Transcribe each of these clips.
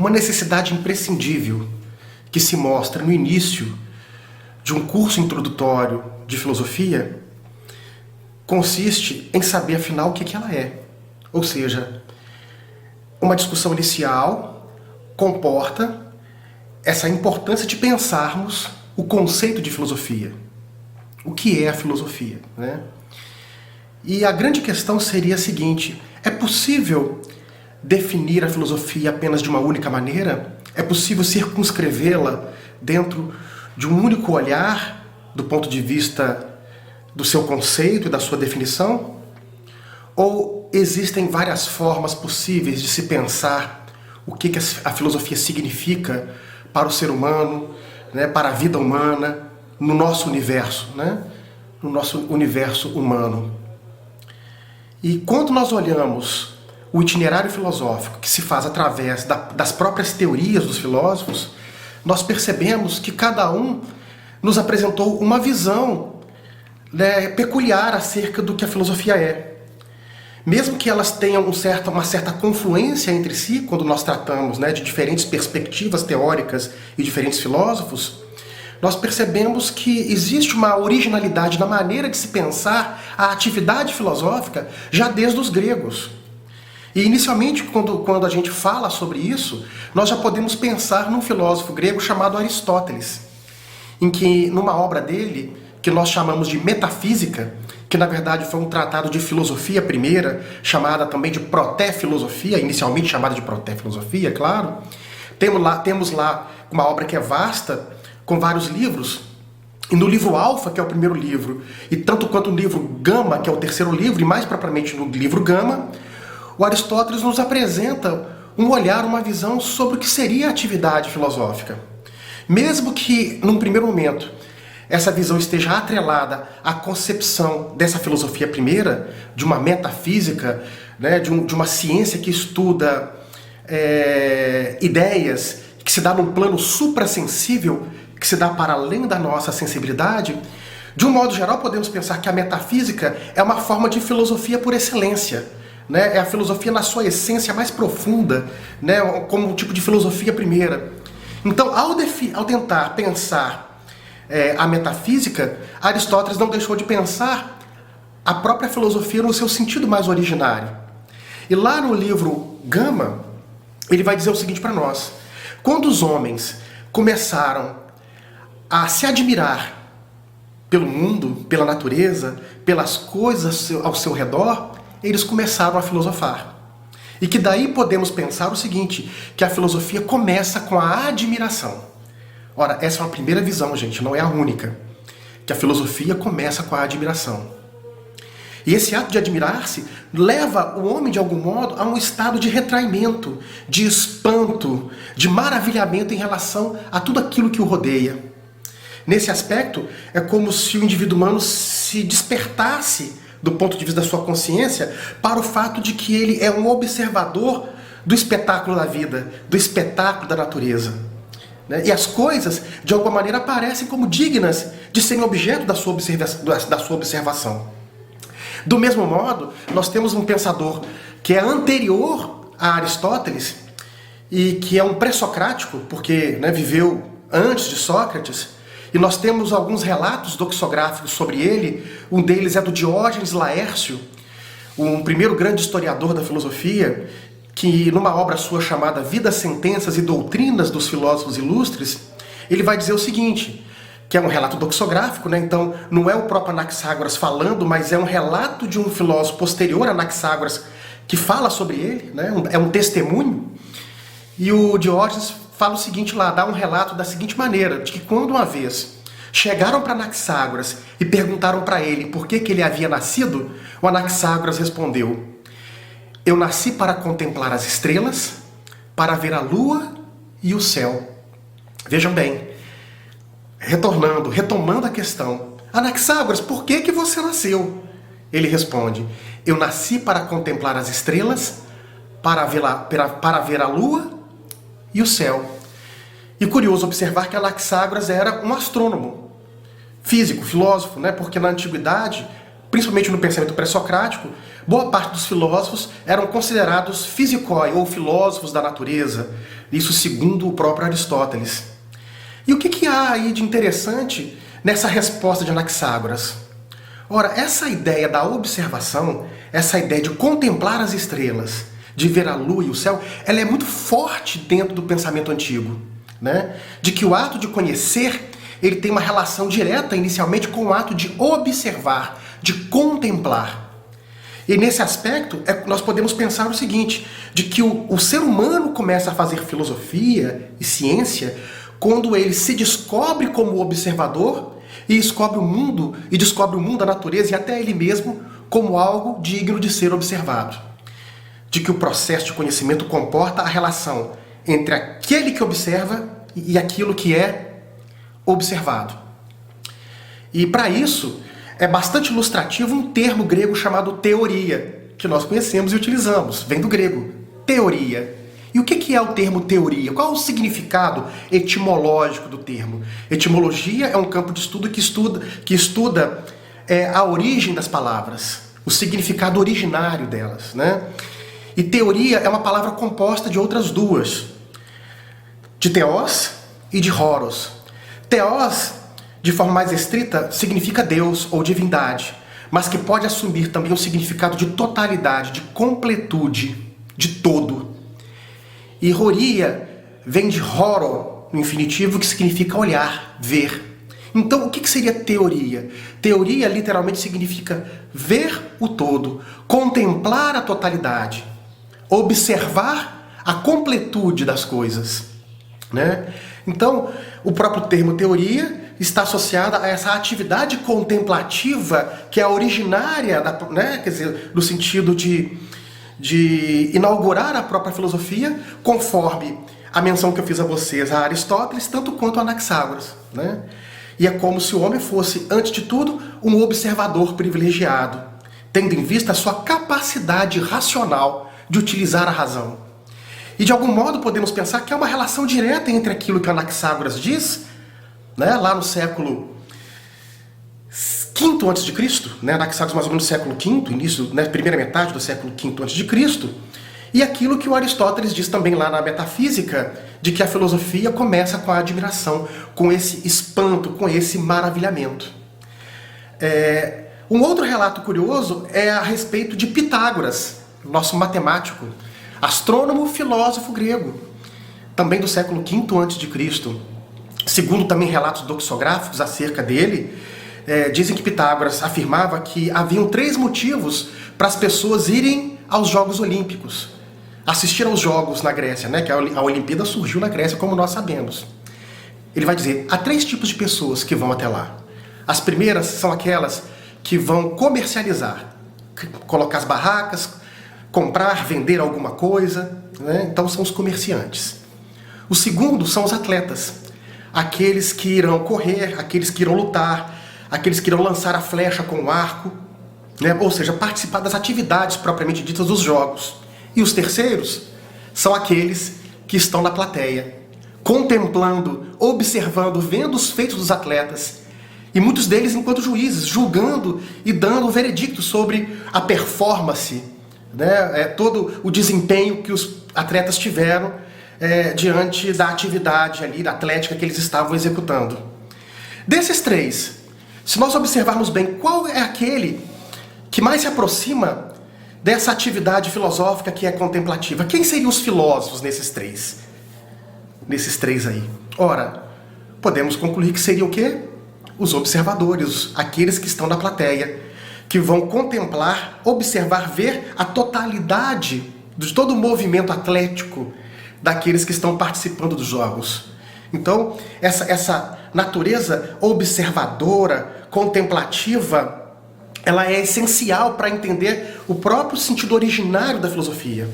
Uma necessidade imprescindível que se mostra no início de um curso introdutório de filosofia consiste em saber, afinal, o que ela é. Ou seja, uma discussão inicial comporta essa importância de pensarmos o conceito de filosofia. O que é a filosofia, né? E a grande questão seria a seguinte: é possível definir a filosofia apenas de uma única maneira? É possível circunscrevê-la dentro de um único olhar do ponto de vista do seu conceito e da sua definição? Ou existem várias formas possíveis de se pensar o que a filosofia significa para o ser humano, né, para a vida humana, no nosso universo, né, no nosso universo humano? E quando nós olhamos o itinerário filosófico que se faz através das próprias teorias dos filósofos, nós percebemos que cada um nos apresentou uma visão, né, peculiar acerca do que a filosofia é. Mesmo que elas tenham uma certa confluência entre si, quando nós tratamos, né, de diferentes perspectivas teóricas e diferentes filósofos, nós percebemos que existe uma originalidade na maneira de se pensar a atividade filosófica já desde os gregos. E inicialmente, quando a gente fala sobre isso, nós já podemos pensar num filósofo grego chamado Aristóteles, em que, numa obra dele, que nós chamamos de Metafísica, que na verdade foi um tratado de filosofia primeira, chamada também de Proté-Filosofia, inicialmente chamada de Proté-Filosofia, claro. Temos lá uma obra que é vasta, com vários livros, e no livro Alfa, que é o primeiro livro, e tanto quanto no livro Gama, que é o terceiro livro, e mais propriamente no livro Gama, o Aristóteles nos apresenta um olhar, uma visão sobre o que seria a atividade filosófica. Mesmo que, num primeiro momento, essa visão esteja atrelada à concepção dessa filosofia primeira, de uma metafísica, né, de uma ciência que estuda ideias, que se dá num plano suprassensível, que se dá para além da nossa sensibilidade. De um modo geral, podemos pensar que a metafísica é uma forma de filosofia por excelência, né? É a filosofia na sua essência mais profunda, né? Como um tipo de filosofia primeira. Então, ao tentar pensar a metafísica, Aristóteles não deixou de pensar a própria filosofia no seu sentido mais originário. E lá no livro Gama, ele vai dizer o seguinte para nós: quando os homens começaram a se admirar pelo mundo, pela natureza, pelas coisas ao seu redor, eles começaram a filosofar. E que daí podemos pensar o seguinte, que a filosofia começa com a admiração. Ora, essa é uma primeira visão, gente, não é a única. Que a filosofia começa com a admiração. E esse ato de admirar-se leva o homem, de algum modo, a um estado de retraimento, de espanto, de maravilhamento em relação a tudo aquilo que o rodeia. Nesse aspecto, é como se o indivíduo humano se despertasse do ponto de vista da sua consciência para o fato de que ele é um observador do espetáculo da vida, do espetáculo da natureza. E as coisas, de alguma maneira, aparecem como dignas de serem objeto da sua observação. Do mesmo modo, nós temos um pensador que é anterior a Aristóteles e que é um pré-socrático, porque viveu antes de Sócrates, e nós temos alguns relatos doxográficos sobre ele. Um deles é do Diógenes Laércio, um primeiro grande historiador da filosofia, que numa obra sua chamada Vidas, Sentenças e Doutrinas dos Filósofos Ilustres, ele vai dizer o seguinte, que é um relato doxográfico, né? Então não é o próprio Anaxágoras falando, mas é um relato de um filósofo posterior a Anaxágoras que fala sobre ele, né? É um testemunho. E o Diógenes fala o seguinte lá, dá um relato da seguinte maneira, de que quando uma vez chegaram para Anaxágoras e perguntaram para ele por que ele havia nascido, o Anaxágoras respondeu: eu nasci para contemplar as estrelas, para ver a lua e o céu. Vejam bem, retomando a questão, Anaxágoras, por que você nasceu? Ele responde: eu nasci para contemplar as estrelas, para ver a lua e o céu. E curioso observar que Anaxágoras era um astrônomo, físico, filósofo, né? Porque na antiguidade, principalmente no pensamento pré-socrático, boa parte dos filósofos eram considerados physikoi, ou filósofos da natureza, isso segundo o próprio Aristóteles. E o que há aí de interessante nessa resposta de Anaxágoras? Ora, essa ideia da observação, essa ideia de contemplar as estrelas, de ver a lua e o céu, ela é muito forte dentro do pensamento antigo, né? De que o ato de conhecer, ele tem uma relação direta inicialmente com o ato de observar, de contemplar. E nesse aspecto, nós podemos pensar o seguinte, de que o ser humano começa a fazer filosofia e ciência quando ele se descobre como observador e descobre o mundo, a natureza e até ele mesmo como algo digno de ser observado. De que o processo de conhecimento comporta a relação entre aquele que observa e aquilo que é observado. E para isso, é bastante ilustrativo um termo grego chamado teoria, que nós conhecemos e utilizamos, vem do grego, teoria. E o que é o termo teoria? Qual é o significado etimológico do termo? Etimologia é um campo de estudo que estuda a origem das palavras, o significado originário delas, né? E teoria é uma palavra composta de outras duas, de theos e de horos. Theos, de forma mais estrita, significa Deus ou divindade, mas que pode assumir também o significado de totalidade, de completude, de todo. E horia vem de horo, no infinitivo, que significa olhar, ver. Então, o que seria teoria? Teoria literalmente significa ver o todo, contemplar a totalidade, observar a completude das coisas, né? Então, o próprio termo teoria está associado a essa atividade contemplativa que é originária, né? Quer dizer, no sentido de inaugurar a própria filosofia, conforme a menção que eu fiz a vocês a Aristóteles, tanto quanto a Anaxágoras, né? E é como se o homem fosse, antes de tudo, um observador privilegiado, tendo em vista a sua capacidade racional de utilizar a razão. E de algum modo podemos pensar que há uma relação direta entre aquilo que Anaxágoras diz, né, lá no século V a.C., né, Anaxágoras mais ou menos no século V, início, né, primeira metade do século V a.C., e aquilo que o Aristóteles diz também lá na Metafísica, de que a filosofia começa com a admiração, com esse espanto, com esse maravilhamento. Um outro relato curioso é a respeito de Pitágoras, nosso matemático, astrônomo, filósofo grego, também do século V a.C. Segundo também relatos doxográficos acerca dele, dizem que Pitágoras afirmava que haviam 3 motivos para as pessoas irem aos Jogos Olímpicos, assistir aos Jogos na Grécia, né? Que a Olimpíada surgiu na Grécia, como nós sabemos. Ele vai dizer, há 3 tipos de pessoas que vão até lá. As primeiras são aquelas que vão comercializar, colocar as barracas, comprar, vender alguma coisa, né? Então são os comerciantes. O segundo são os atletas, aqueles que irão correr, aqueles que irão lutar, aqueles que irão lançar a flecha com o arco, né? Ou seja, participar das atividades propriamente ditas dos jogos. E os terceiros são aqueles que estão na plateia, contemplando, observando, vendo os feitos dos atletas, e muitos deles enquanto juízes, julgando e dando o veredicto sobre a performance, né? Todo o desempenho que os atletas tiveram diante da atividade ali, da atlética que eles estavam executando. Desses 3, se nós observarmos bem qual é aquele que mais se aproxima dessa atividade filosófica que é contemplativa, quem seriam os filósofos nesses 3? Nesses 3 aí. Ora, podemos concluir que seriam o quê? Os observadores, aqueles que estão na plateia, que vão contemplar, observar, ver a totalidade de todo o movimento atlético daqueles que estão participando dos jogos. Então, essa natureza observadora, contemplativa, ela é essencial para entender o próprio sentido originário da filosofia.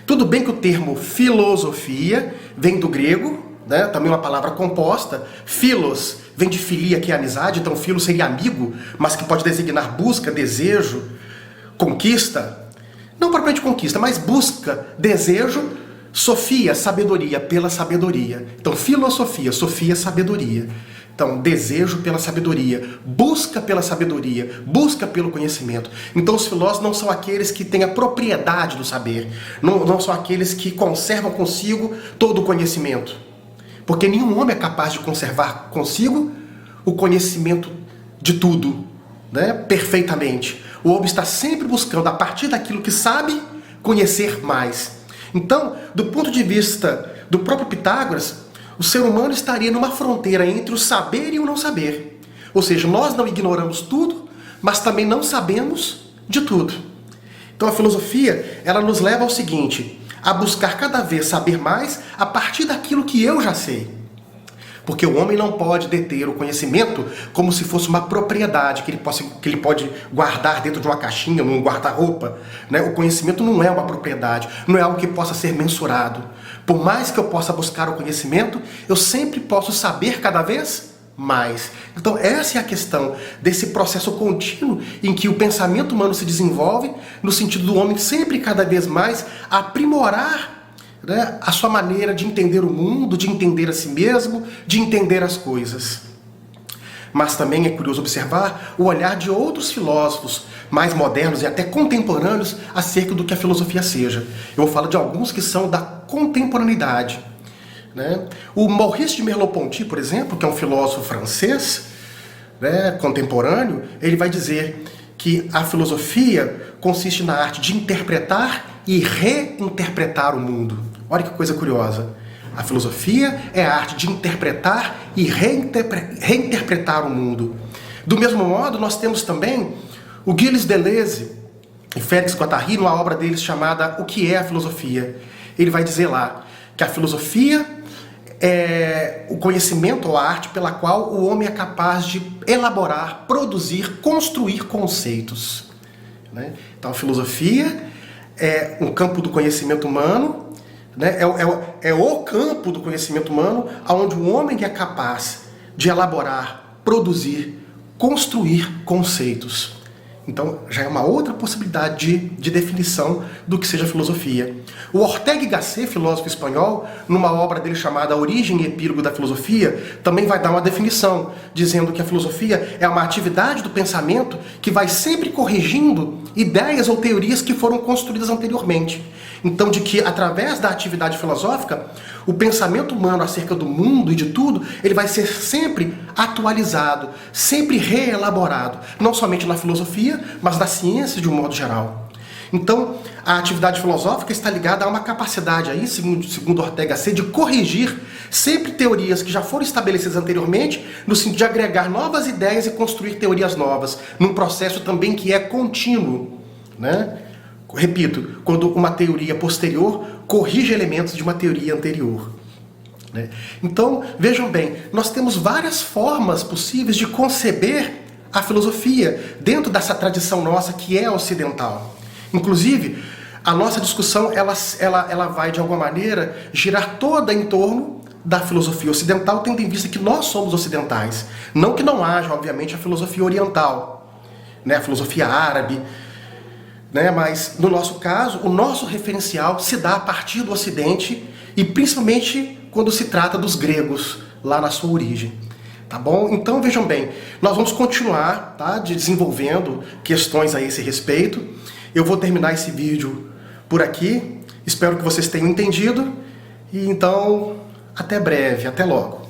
Tudo bem que o termo filosofia vem do grego, né? Também uma palavra composta. Philos vem de filia, que é amizade, então filo seria amigo, mas que pode designar busca, desejo, conquista. Não propriamente conquista, mas busca, desejo, sofia, sabedoria, pela sabedoria. Então filosofia, sofia, sabedoria. Então, desejo pela sabedoria, busca pela sabedoria, busca pelo conhecimento. Então, os filósofos não são aqueles que têm a propriedade do saber, não são aqueles que conservam consigo todo o conhecimento. Porque nenhum homem é capaz de conservar consigo o conhecimento de tudo, né, perfeitamente. O homem está sempre buscando, a partir daquilo que sabe, conhecer mais. Então, do ponto de vista do próprio Pitágoras, o ser humano estaria numa fronteira entre o saber e o não saber. Ou seja, nós não ignoramos tudo, mas também não sabemos de tudo. Então a filosofia, ela nos leva ao seguinte, a buscar cada vez saber mais a partir daquilo que eu já sei. Porque o homem não pode deter o conhecimento como se fosse uma propriedade que ele pode guardar dentro de uma caixinha, num guarda-roupa, né? O conhecimento não é uma propriedade, não é algo que possa ser mensurado. Por mais que eu possa buscar o conhecimento, eu sempre posso saber cada vez mais. Então essa é a questão desse processo contínuo em que o pensamento humano se desenvolve, no sentido do homem sempre cada vez mais aprimorar, né, a sua maneira de entender o mundo, de entender a si mesmo, de entender as coisas. Mas também é curioso observar o olhar de outros filósofos mais modernos e até contemporâneos acerca do que a filosofia seja. Eu vou falar de alguns que são da contemporaneidade, né? O Maurice de Merleau-Ponty, por exemplo, que é um filósofo francês, né, contemporâneo, ele vai dizer que a filosofia consiste na arte de interpretar e reinterpretar o mundo. Olha que coisa curiosa. A filosofia é a arte de interpretar e reinterpretar o mundo. Do mesmo modo, nós temos também o Gilles Deleuze e Félix Guattari, numa obra deles chamada O que é a Filosofia. Ele vai dizer lá que a filosofia é o conhecimento ou a arte pela qual o homem é capaz de elaborar, produzir, construir conceitos, né? Então a filosofia é um campo do conhecimento humano, né? É o campo do conhecimento humano onde o homem é capaz de elaborar, produzir, construir conceitos. Então já é uma outra possibilidade de definição do que seja filosofia. O Ortega y Gasset, filósofo espanhol, numa obra dele chamada Origem e Epílogo da Filosofia, também vai dar uma definição, dizendo que a filosofia é uma atividade do pensamento que vai sempre corrigindo ideias ou teorias que foram construídas anteriormente. Então, de que através da atividade filosófica, o pensamento humano acerca do mundo e de tudo, ele vai ser sempre atualizado, sempre reelaborado, não somente na filosofia, mas na ciência de um modo geral. Então, a atividade filosófica está ligada a uma capacidade aí, segundo Ortega y Gasset, de corrigir sempre teorias que já foram estabelecidas anteriormente, no sentido de agregar novas ideias e construir teorias novas, num processo também que é contínuo, né? Repito, quando uma teoria posterior corrige elementos de uma teoria anterior, né? Então, vejam bem, nós temos várias formas possíveis de conceber a filosofia dentro dessa tradição nossa que é ocidental. Inclusive, a nossa discussão ela vai, de alguma maneira, girar toda em torno da filosofia ocidental, tendo em vista que nós somos ocidentais. Não que não haja, obviamente, a filosofia oriental, né? A filosofia árabe, né? Mas, no nosso caso, o nosso referencial se dá a partir do Ocidente e principalmente quando se trata dos gregos, lá na sua origem. Tá bom? Então, vejam bem, nós vamos continuar, tá, desenvolvendo questões a esse respeito. Eu vou terminar esse vídeo por aqui. Espero que vocês tenham entendido. E então, até breve, até logo.